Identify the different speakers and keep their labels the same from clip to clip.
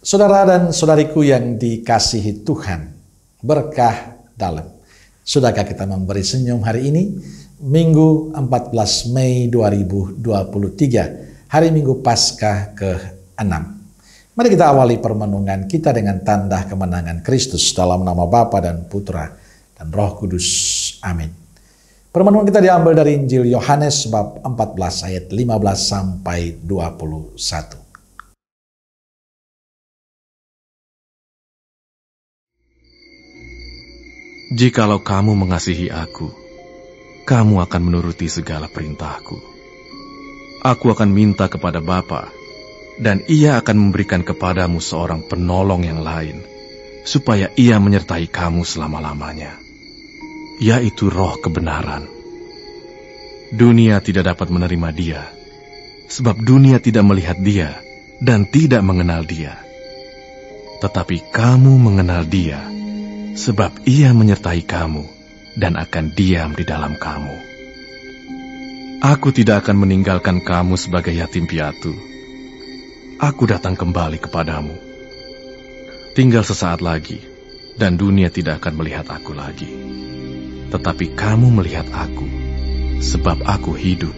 Speaker 1: Saudara dan saudariku yang dikasihi Tuhan, berkah dalam. Sudahkah kita memberi senyum hari ini? Minggu 14 Mei 2023, hari Minggu Paskah ke-6. Mari kita awali permenungan kita dengan tanda kemenangan Kristus dalam nama Bapa dan Putra dan Roh Kudus. Amin. Permenungan kita diambil dari Injil Yohanes bab 14 ayat 15 sampai 21.
Speaker 2: Jikalau kamu mengasihi aku, kamu akan menuruti segala perintahku. Aku akan minta kepada Bapa, dan Ia akan memberikan kepadamu seorang penolong yang lain, supaya Ia menyertai kamu selama-lamanya, yaitu Roh kebenaran. Dunia tidak dapat menerima Dia, sebab dunia tidak melihat Dia dan tidak mengenal Dia. Tetapi kamu mengenal Dia, sebab Ia menyertai kamu dan akan diam di dalam kamu. Aku tidak akan meninggalkan kamu sebagai yatim piatu. Aku datang kembali kepadamu. Tinggal sesaat lagi, dan dunia tidak akan melihat aku lagi. Tetapi kamu melihat aku, sebab aku hidup,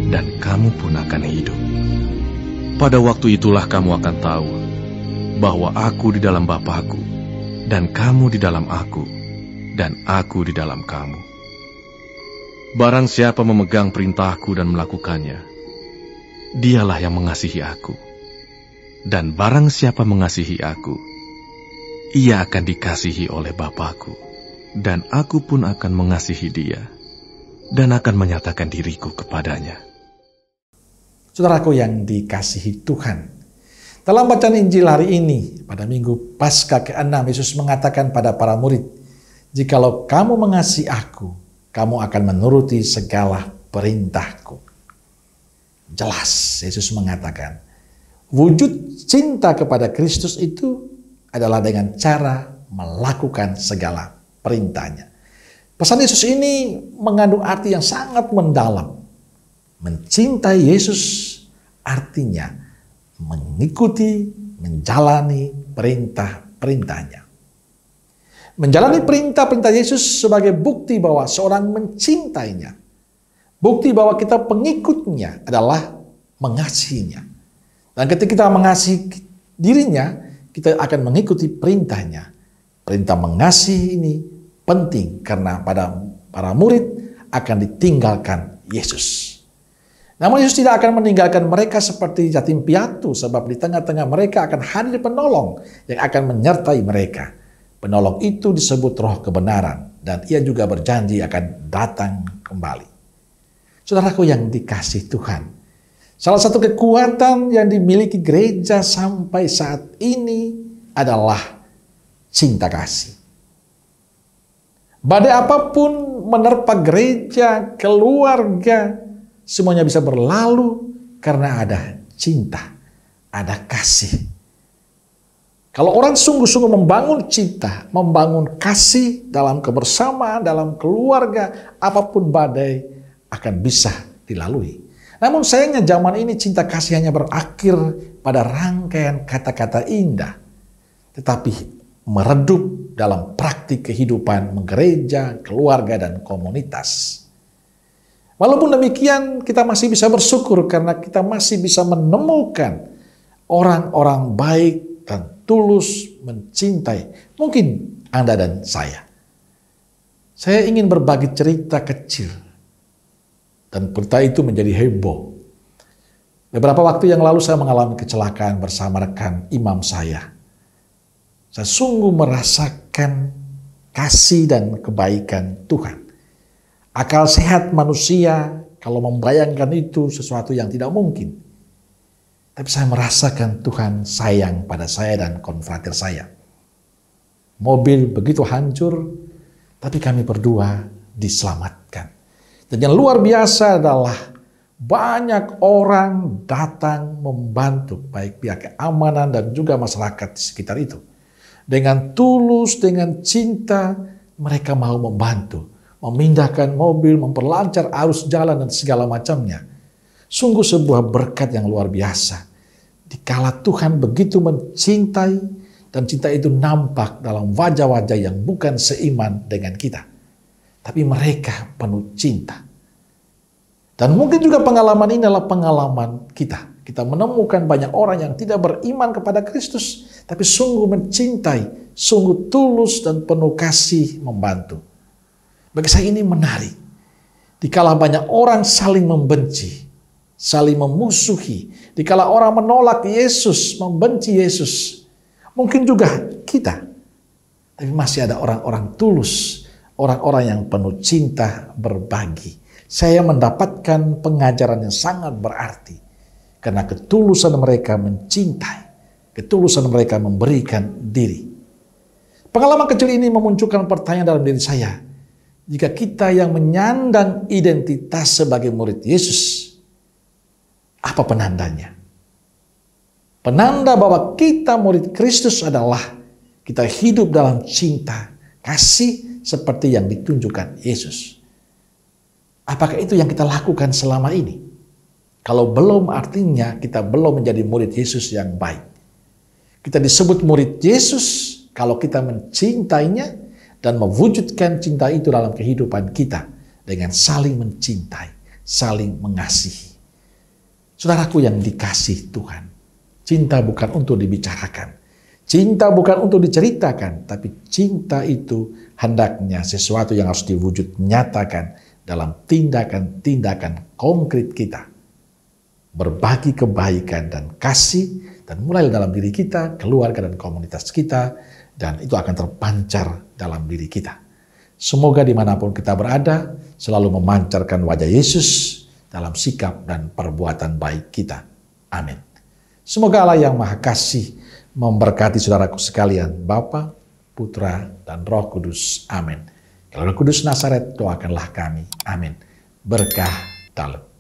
Speaker 2: dan kamu pun akan hidup. Pada waktu itulah kamu akan tahu bahwa aku di dalam Bapa-Ku, dan kamu di dalam aku, dan aku di dalam kamu. Barang siapa memegang perintahku dan melakukannya, dialah yang mengasihi aku. Dan barang siapa mengasihi aku, ia akan dikasihi oleh Bapa-Ku, dan aku pun akan mengasihi dia, dan akan menyatakan diriku kepadanya.
Speaker 1: Saudaraku yang dikasihi Tuhan, dalam bacaan Injil hari ini, pada Minggu Paskah ke-6, Yesus mengatakan pada para murid, "Jikalau kamu mengasihi aku, kamu akan menuruti segala perintahku." Jelas, Yesus mengatakan, wujud cinta kepada Kristus itu adalah dengan cara melakukan segala perintahnya. Pesan Yesus ini mengandung arti yang sangat mendalam. Mencintai Yesus artinya mengikuti, menjalani perintah-perintahnya. Menjalani perintah-perintah Yesus sebagai bukti bahwa seorang mencintainya. Bukti bahwa kita pengikutnya adalah mengasihinya. Dan ketika kita mengasihi dirinya, kita akan mengikuti perintahnya. Perintah mengasihi ini penting karena pada para murid akan ditinggalkan Yesus. Namun Yesus tidak akan meninggalkan mereka seperti yatim piatu, sebab di tengah-tengah mereka akan hadir penolong yang akan menyertai mereka. Penolong itu disebut Roh kebenaran, dan Ia juga berjanji akan datang kembali. Saudaraku yang dikasihi Tuhan, salah satu kekuatan yang dimiliki gereja sampai saat ini adalah cinta kasih. Badai apapun menerpa gereja, keluarga, semuanya bisa berlalu karena ada cinta, ada kasih. Kalau orang sungguh-sungguh membangun cinta, membangun kasih dalam kebersamaan, dalam keluarga, apapun badai akan bisa dilalui. Namun sayangnya zaman ini cinta kasih hanya berakhir pada rangkaian kata-kata indah, tetapi meredup dalam praktik kehidupan gereja, keluarga, dan komunitas. Walaupun demikian, kita masih bisa bersyukur karena kita masih bisa menemukan orang-orang baik dan tulus mencintai. Mungkin Anda dan saya. Saya ingin berbagi cerita kecil. Dan berita itu menjadi heboh. Beberapa waktu yang lalu saya mengalami kecelakaan bersama rekan imam saya. Saya sungguh merasakan kasih dan kebaikan Tuhan. Akal sehat manusia kalau membayangkan itu sesuatu yang tidak mungkin. Tapi saya merasakan Tuhan sayang pada saya dan konfrater saya. Mobil begitu hancur, tapi kami berdua diselamatkan. Dan yang luar biasa adalah banyak orang datang membantu, baik pihak keamanan dan juga masyarakat di sekitar itu. Dengan tulus, dengan cinta, mereka mau membantu. Memindahkan mobil, memperlancar arus jalan dan segala macamnya. Sungguh sebuah berkat yang luar biasa. Dikala Tuhan begitu mencintai, dan cinta itu nampak dalam wajah-wajah yang bukan seiman dengan kita. Tapi mereka penuh cinta. Dan mungkin juga pengalaman ini adalah pengalaman kita. Kita menemukan banyak orang yang tidak beriman kepada Kristus, tapi sungguh mencintai, sungguh tulus dan penuh kasih membantu. Bagi saya ini menarik. Dikala banyak orang saling membenci, saling memusuhi, dikala orang menolak Yesus, membenci Yesus, mungkin juga kita. Tapi masih ada orang-orang tulus, orang-orang yang penuh cinta berbagi. Saya mendapatkan pengajaran yang sangat berarti. Karena ketulusan mereka mencintai, ketulusan mereka memberikan diri. Pengalaman kecil ini memunculkan pertanyaan dalam diri saya. Jika kita yang menyandang identitas sebagai murid Yesus, apa penandanya? Penanda bahwa kita murid Kristus adalah kita hidup dalam cinta, kasih seperti yang ditunjukkan Yesus. Apakah itu yang kita lakukan selama ini? Kalau belum, artinya kita belum menjadi murid Yesus yang baik. Kita disebut murid Yesus kalau kita mencintainya dan mewujudkan cinta itu dalam kehidupan kita dengan saling mencintai, saling mengasihi. Saudaraku yang dikasih Tuhan, cinta bukan untuk dibicarakan, cinta bukan untuk diceritakan, tapi cinta itu hendaknya sesuatu yang harus diwujud nyatakan dalam tindakan-tindakan konkret kita. Berbagi kebaikan dan kasih, dan mulai dalam diri kita, keluarga dan komunitas kita, dan itu akan terpancar dalam diri kita. Semoga dimanapun kita berada, selalu memancarkan wajah Yesus dalam sikap dan perbuatan baik kita. Amin. Semoga Allah yang Maha Kasih memberkati saudaraku sekalian, Bapa, Putra, dan Roh Kudus. Amin. Kalau Roh Kudus Nazaret, doakanlah kami. Amin. Berkah dalam.